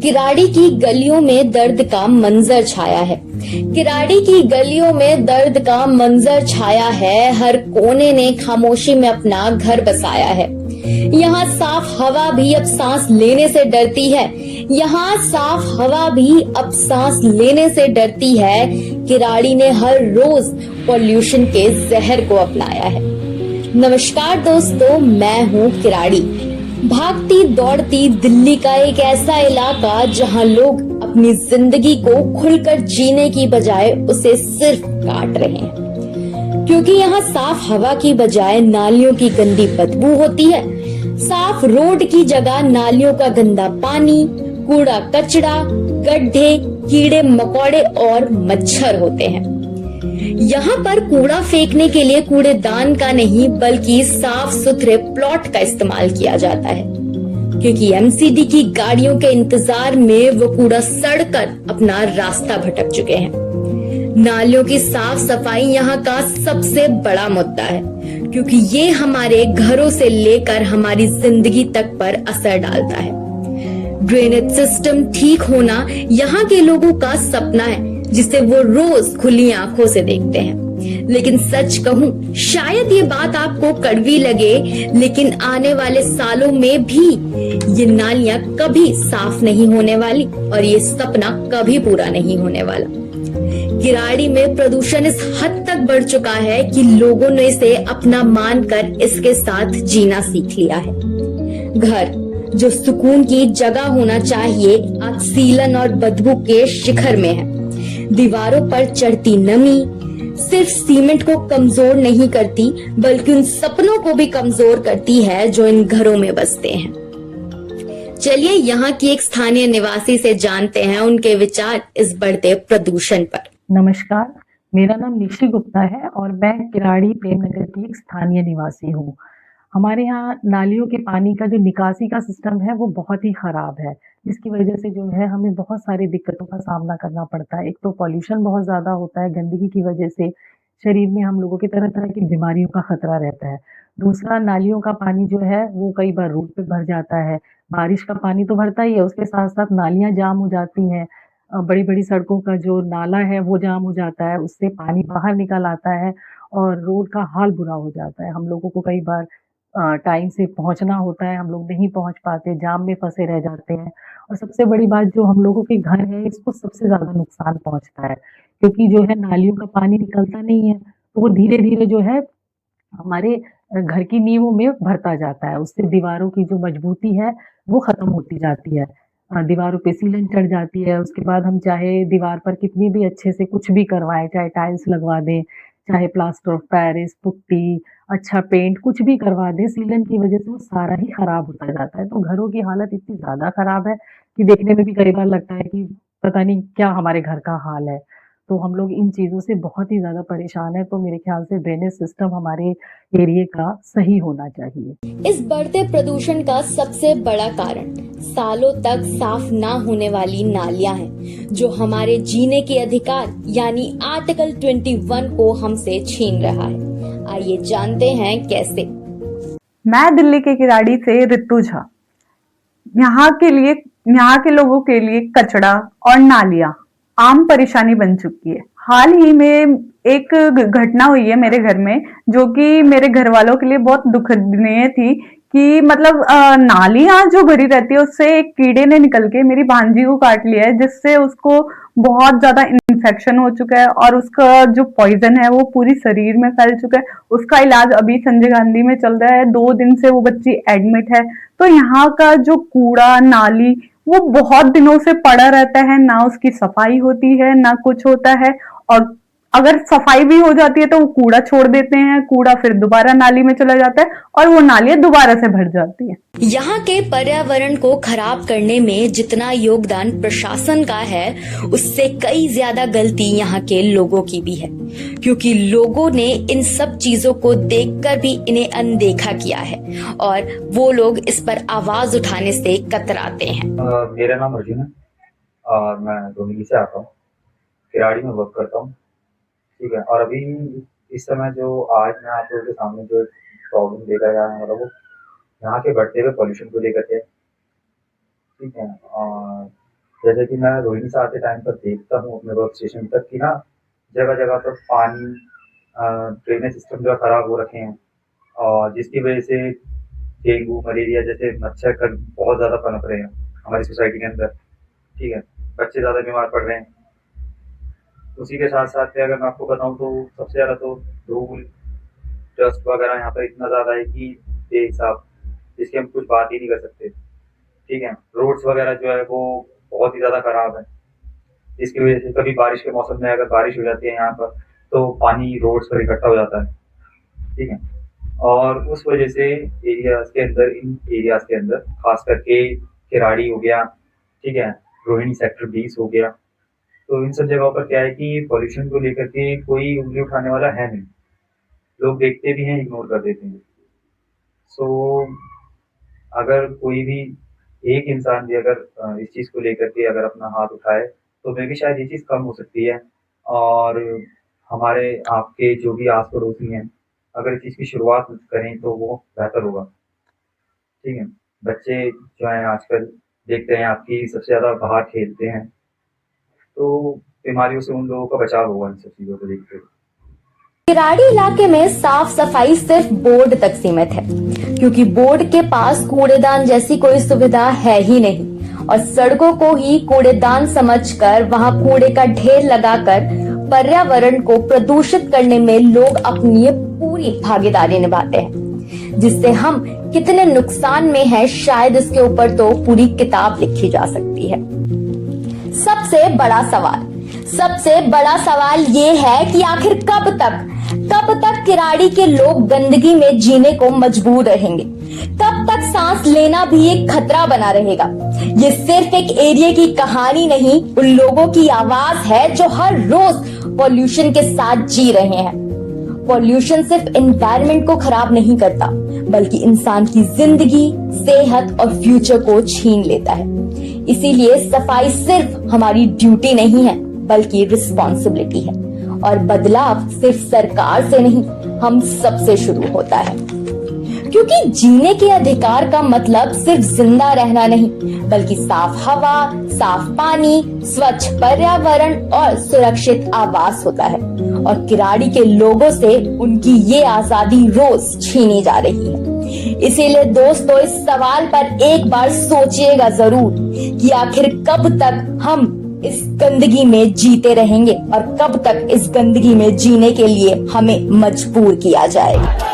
किराड़ी की गलियों में दर्द का मंजर छाया है। किराड़ी की गलियों में दर्द का मंजर छाया है। हर कोने ने खामोशी में अपना घर बसाया है। यहाँ साफ हवा भी अब सांस लेने से डरती है। यहाँ साफ हवा भी अब सांस लेने से डरती है। किराड़ी ने हर रोज पॉल्यूशन के जहर को अपनाया है। नमस्कार दोस्तों, मैं हूँ किराड़ी। भागती दौड़ती दिल्ली का एक ऐसा इलाका जहाँ लोग अपनी जिंदगी को खुलकर जीने की बजाय उसे सिर्फ काट रहे हैं, क्योंकि यहाँ साफ हवा की बजाय नालियों की गंदी बदबू होती है। साफ रोड की जगह नालियों का गंदा पानी, कूड़ा कचरा, गड्ढे, कीड़े मकोड़े और मच्छर होते हैं। यहाँ पर कूड़ा फेंकने के लिए कूड़ेदान का नहीं बल्कि साफ सुथरे प्लॉट का इस्तेमाल किया जाता है, क्योंकि एमसीडी की गाड़ियों के इंतजार में वो कूड़ा सड़कर अपना रास्ता भटक चुके हैं। नालियों की साफ सफाई यहाँ का सबसे बड़ा मुद्दा है, क्योंकि ये हमारे घरों से लेकर हमारी जिंदगी तक पर असर डालता है। ड्रेनेज सिस्टम ठीक होना यहाँ के लोगों का सपना है, जिसे वो रोज खुली आंखों से देखते हैं। लेकिन सच कहूँ, शायद ये बात आपको कड़वी लगे, लेकिन आने वाले सालों में भी ये नालियां कभी साफ नहीं होने वाली और ये सपना कभी पूरा नहीं होने वाला। किराड़ी में प्रदूषण इस हद तक बढ़ चुका है कि लोगों ने इसे अपना मानकर इसके साथ जीना सीख लिया है। घर जो सुकून की जगह होना चाहिए, आज सीलन और बदबू के शिखर में है। दीवारों पर चढ़ती नमी सिर्फ सीमेंट को कमजोर नहीं करती, बल्कि उन सपनों को भी कमजोर करती है जो इन घरों में बसते हैं। चलिए यहाँ की एक स्थानीय निवासी से जानते हैं उनके विचार इस बढ़ते प्रदूषण पर। नमस्कार, मेरा नाम निशी गुप्ता है और मैं किराड़ी प्रेमनगर की एक स्थानीय निवासी हूँ। हमारे यहाँ नालियों के पानी का जो निकासी का सिस्टम है वो बहुत ही खराब है, जिसकी वजह से जो है हमें बहुत सारी दिक्कतों का सामना करना पड़ता है। एक तो पॉल्यूशन बहुत ज़्यादा होता है, गंदगी की वजह से शरीर में हम लोगों के तरह-तरह की बीमारियों का खतरा रहता है। दूसरा, नालियों का पानी जो है वो कई बार रोड पे भर जाता है। बारिश का पानी तो भरता ही है, उसके साथ-साथ नालियाँ जाम हो जाती हैं। बड़ी-बड़ी सड़कों का जो नाला है वो जाम हो जाता है, उससे पानी बाहर निकल आता है और रोड का हाल बुरा हो जाता है। हम लोगों को कई बार टाइम से पहुँचना होता है, हम लोग नहीं पहुँच पाते, जाम में फँसे रह जाते हैं। और सबसे बड़ी बात, जो हम लोगों के घर है इसको सबसे ज़्यादा नुकसान पहुँचता है, क्योंकि जो है नालियों का पानी निकलता नहीं है, तो वो धीरे-धीरे जो है हमारे घर की नींवों में भरता जाता है। उससे दीवारों की जो मजबूती है वो ख़त्म होती जाती है। दीवारों पे सीलन चढ़ जाती है, उसके बाद हम चाहे दीवार पर कितनी भी अच्छे से कुछ भी करवाएँ, चाहे टाइल्स लगवा दें, चाहे प्लास्टर ऑफ पेरिस, पुट्टी, अच्छा पेंट कुछ भी करवा दें, सीलन की वजह से वो सारा ही खराब होता जाता है। तो घरों की हालत इतनी ज़्यादा खराब है कि देखने में भी कई बार लगता है कि पता नहीं क्या हमारे घर का हाल है। तो हम लोग इन चीज़ों से बहुत ही ज़्यादा परेशान हैं, तो मेरे ख्याल से ड्रेनेज सिस्टम हमारे एरिये का सही होना चाहिए। इस बढ़ते प्रदूषण का सबसे बड़ा कारण सालों तक साफ ना होने वाली नालियां हैं, जो हमारे जीने के अधिकार यानी आर्टिकल 21 को हमसे छीन रहा है। आइए जानते हैं कैसे। मैं दिल्ली के किराड़ी से ऋतु झा। यहाँ के लोगों के लिए कचरा और नालियां आम परेशानी बन चुकी है। हाल ही में एक घटना हुई है मेरे घर में, जो कि मेरे घर वालों के लिए बहुत दुखनीय थी कि मतलब नालियां जो भरी रहती है उससे एक कीड़े ने निकल के मेरी भांजी को काट लिया है, जिससे उसको बहुत ज्यादा इन्फेक्शन हो चुका है और उसका जो पॉइजन है वो पूरी शरीर में फैल चुका है। उसका इलाज अभी संजय गांधी में चल रहा है, 2 दिन से वो बच्ची एडमिट है। तो यहाँ का जो कूड़ा नाली वो बहुत दिनों से पड़ा रहता है, ना उसकी सफाई होती है ना कुछ होता है। और अगर सफाई भी हो जाती है तो वो कूड़ा छोड़ देते हैं, कूड़ा फिर दोबारा नाली में चला जाता है और वो नालियां दोबारा से भर जाती है। यहाँ के पर्यावरण को खराब करने में जितना योगदान प्रशासन का है, उससे कई ज्यादा गलती यहाँ के लोगों की भी है, क्योंकि लोगों ने इन सब चीजों को देखकर भी इन्हें अनदेखा किया है और वो लोग इस पर आवाज उठाने से कतराते हैं। मेरा नाम अर्जुन है और मैं रोहिणी से आता हूँ। किराड़ी में वर्क करता हूँ, ठीक है। और अभी इस समय जो आज मैं आप लोगों के सामने जो प्रॉब्लम लेकर आया हूँ, मतलब वो यहाँ के बढ़ते हुए पॉल्यूशन को लेकर के, ठीक है। और जैसे कि मैं रोहिणी से आते टाइम पर देखता हूँ अपने वर्क स्टेशन तक कि ना जगह जगह पर पानी, ड्रेनेज सिस्टम जो है खराब हो रखे हैं, और जिसकी वजह से डेंगू मलेरिया जैसे मच्छर कल बहुत ज़्यादा पनप रहे हैं हमारी सोसाइटी के अंदर, ठीक है। बच्चे ज़्यादा बीमार पड़ रहे हैं। उसी के साथ साथ में अगर मैं आपको बताऊँ तो सबसे ज़्यादा तो धूल डस्ट वगैरह यहाँ पर इतना ज़्यादा है कि बेहिसाब, जिसकी हम कुछ बात ही नहीं कर सकते, ठीक है। रोड्स वगैरह जो है वो बहुत ही ज़्यादा खराब है, जिसकी वजह से कभी बारिश के मौसम में अगर बारिश हो जाती है यहाँ पर तो पानी रोड्स पर इकट्ठा हो जाता है, ठीक है। और उस वजह से इन एरियाज के अंदर खास करके किराड़ी हो गया, ठीक है, रोहिणी सेक्टर 20 हो गया, तो इन सब जगहों पर क्या है कि पॉल्यूशन को लेकर के कोई उंगली उठाने वाला है नहीं। लोग देखते भी हैं, इग्नोर कर देते हैं। सो अगर कोई भी एक इंसान भी अगर इस चीज़ को लेकर के अगर अपना हाथ उठाए तो मे भी शायद ये चीज़ कम हो सकती है। और हमारे आपके जो भी आस पड़ोसी हैं अगर इस चीज़ की शुरुआत करें तो वो बेहतर होगा, ठीक है। बच्चे जो हैं आजकल देखते हैं आपकी सबसे ज़्यादा बाहर खेलते हैं, तो बीमारियों से उन लोगों का बचाव होगा इन सब चीज़ों को देखते हुए। किराड़ी इलाके में साफ सफाई सिर्फ बोर्ड तक सीमित है, क्योंकि बोर्ड के पास कूड़ेदान जैसी कोई सुविधा है ही नहीं, और सड़कों को ही कूड़ेदान समझकर वहां कूड़े का ढेर लगाकर पर्यावरण को प्रदूषित करने में लोग अपनी पूरी भागीदारी निभाते हैं, जिससे हम कितने नुकसान में हैं शायद इसके ऊपर तो पूरी किताब लिखी जा सकती है। सबसे बड़ा सवाल ये है कि आखिर कब तक किराड़ी के लोग गंदगी में जीने को मजबूर रहेंगे? कब तक सांस लेना भी एक खतरा बना रहेगा? ये सिर्फ एक एरिया की कहानी नहीं, उन लोगों की आवाज है जो हर रोज पॉल्यूशन के साथ जी रहे हैं। पॉल्यूशन सिर्फ एनवायरनमेंट को खराब नहीं करता, बल्कि इंसान की जिंदगी, सेहत और फ्यूचर को छीन लेता है। इसीलिए सफाई सिर्फ हमारी ड्यूटी नहीं है, बल्कि रिस्पॉन्सिबिलिटी है, और बदलाव सिर्फ सरकार से नहीं, हम सबसे शुरू होता है। क्योंकि जीने के अधिकार का मतलब सिर्फ जिंदा रहना नहीं, बल्कि साफ हवा, साफ पानी, स्वच्छ पर्यावरण और सुरक्षित आवास होता है। और किराड़ी के लोगों से उनकी ये आजादी रोज छीनी जा रही है। इसीलिए दोस्तों, इस सवाल पर एक बार सोचिएगा जरूर कि आखिर कब तक हम इस गंदगी में जीते रहेंगे और कब तक इस गंदगी में जीने के लिए हमें मजबूर किया जाएगा।